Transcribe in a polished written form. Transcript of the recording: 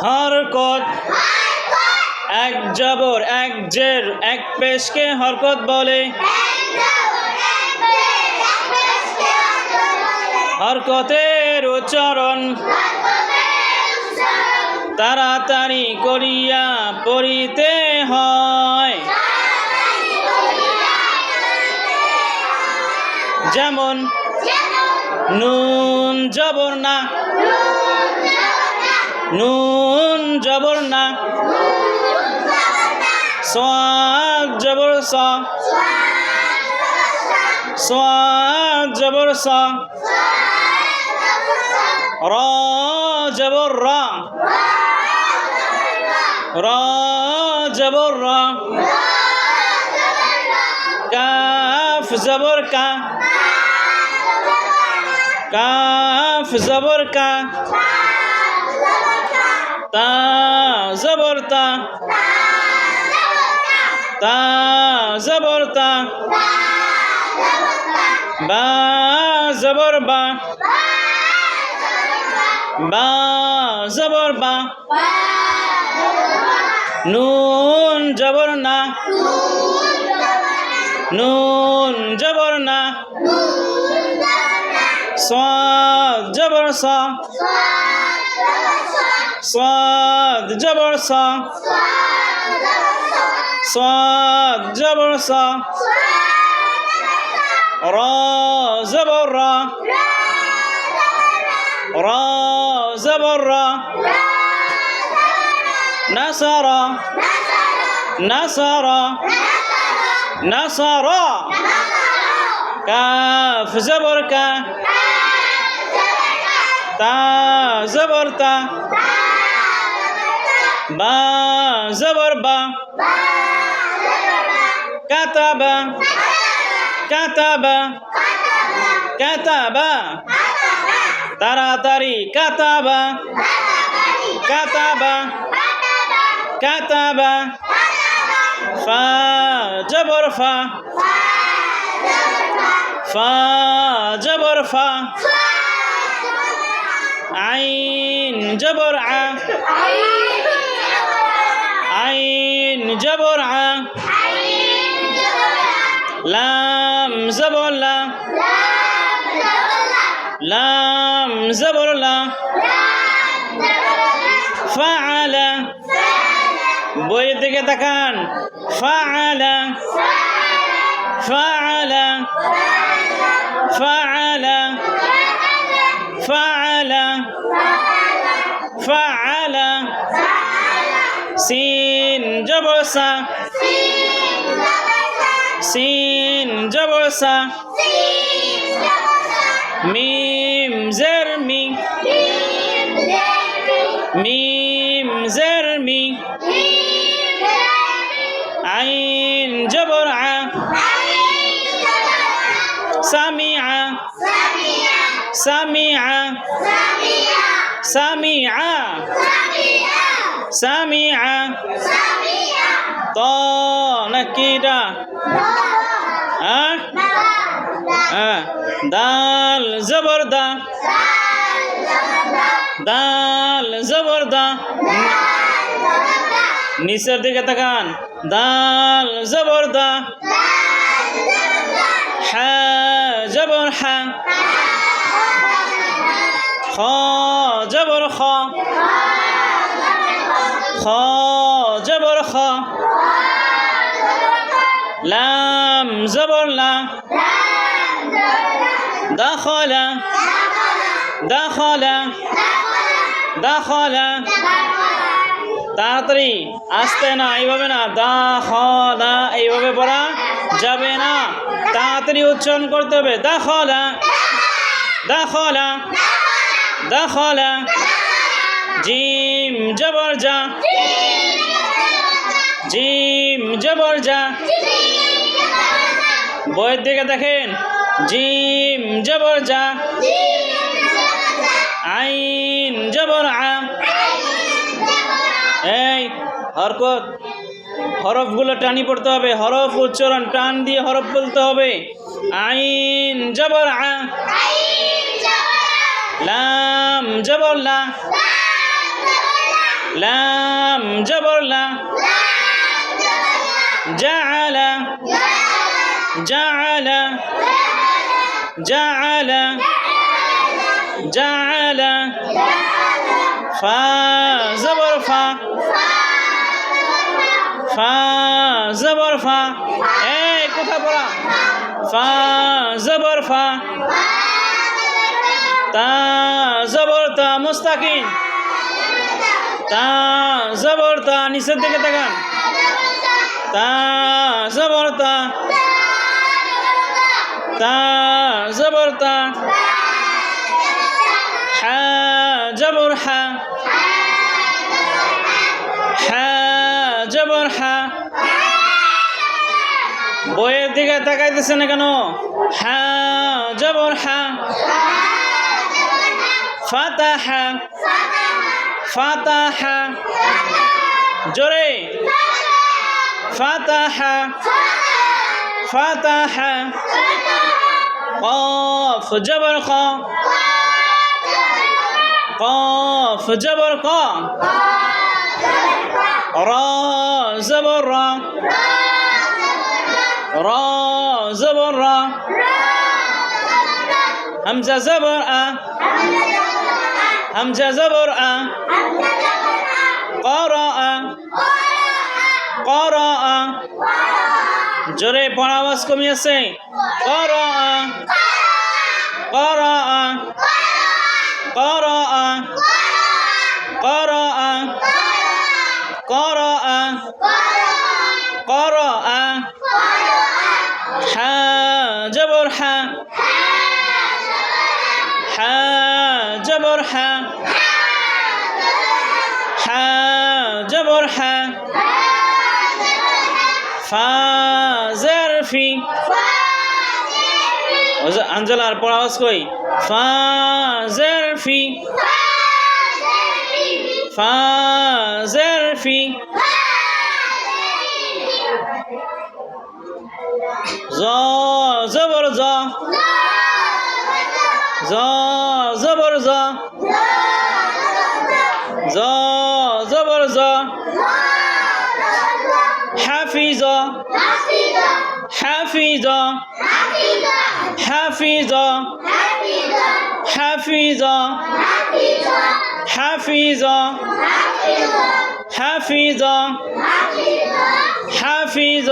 হরকত এক জবর এক জের এক পেশকে হরকত বলে। হরকতের উচ্চারণ তাড়াতাড়ি করিয়া পড়িতে হয়। যেমন নুন জবর না, নুন জবর না, সাদ জবর সা, সাদ জবর সা, রা জবর রা, রা জবর রা, কাফ জবর কা, কাফ জবর কা, তা জবর তা, তা জবর তা, বা জবর বা, বা জবর বা, নুন জবর না, নুন জবর না, সাদ জবর সা, সাদ জবর সা, সাদ জবর সা, রা জবর রা, রা জবর রা, নাসারা, নাসারা, নাসারা, কাফ জবর কা, তা জবর তা, বা জবর বা, কাতাবা, কাতাবা, কাতাবা, তাড়াতাড়ি কাতাবা, কাতাবা, কাতাবা, ফা জবর ফা, ফা জবর ফা, আইন জবর আ, আইন জবর আ, লাম জবর লা, লাম জবর লা, ফাআলা, বইয়ের দিকে তাকান, ফাআলা, ফাআলা, ফাআলা, ফাআলা, ফাআলা, সিন জবর সা, সিন জবর সা, মিম জের মি, মিম জের মি, আইন জবর আ, সামিআ, সামিআ, সামিআ, সামিআ, তা নাকিরা, দাল জবর দা, দাল জবর দা, নিচের দিকে তাকান, দাল জবর দা, হা জবর হা, খ জবর খ, খ জবর খ, লাম জবর লা, দাখালা, দাখালা, দাখালা, তাড়াতাড়ি আসতে না, এইভাবে না, দাখালা এইভাবে পড়া যাবে না, তাড়াতাড়ি উচ্চারণ করতে হবে, দাখালা, দাখালা, দাখালা, জিম জবর জা, জিম জবর জা, বইয়ের দিকে দেখেন, জিম জবর জা, আইন জবর আ, এই হরকত হরফগুলো টানি পড়তে হবে, হরফ উচ্চারণ টান দিয়ে হরফ বলতে হবে। আইন জবর আ, লাম জবর লা, লাম জবর লা জাআলা জাআলা জাআলা জাআলা ফা জবর ফা ফা জবর ফা এই কোথা পড়া ফা জবর ফা তা জবর তা মুস্তাকিম তা জবর তা নিচের দিকে তাকান তা জবর তা তা জবর তা হা জবর হা হা জবর হা বইয়ের দিকে তাকাইতেছে না কেন হা জবর হা ফাতাহা ফাতাহা জোরে ফাতাহা ফাতাহা قاف جبر قا قاف جبر قا را زبر را را زبر را همزة زبر أ همزة زبر أ قرأ قرأ জোরে পড়া আওয়াজ কমে আছে قرأ قرأ قرأ قرأ قرأ قرأ حا جبر حا حا جبر حا حا جبر حا فا زرفي আঞ্জলা আর পড়া আওয়াজ কই ফা জারফি ফা জারফি জ জবর জ জ জবর জ জ জবর জ حفظ حفظ حفظ حفظ حفظ حفظ حفظ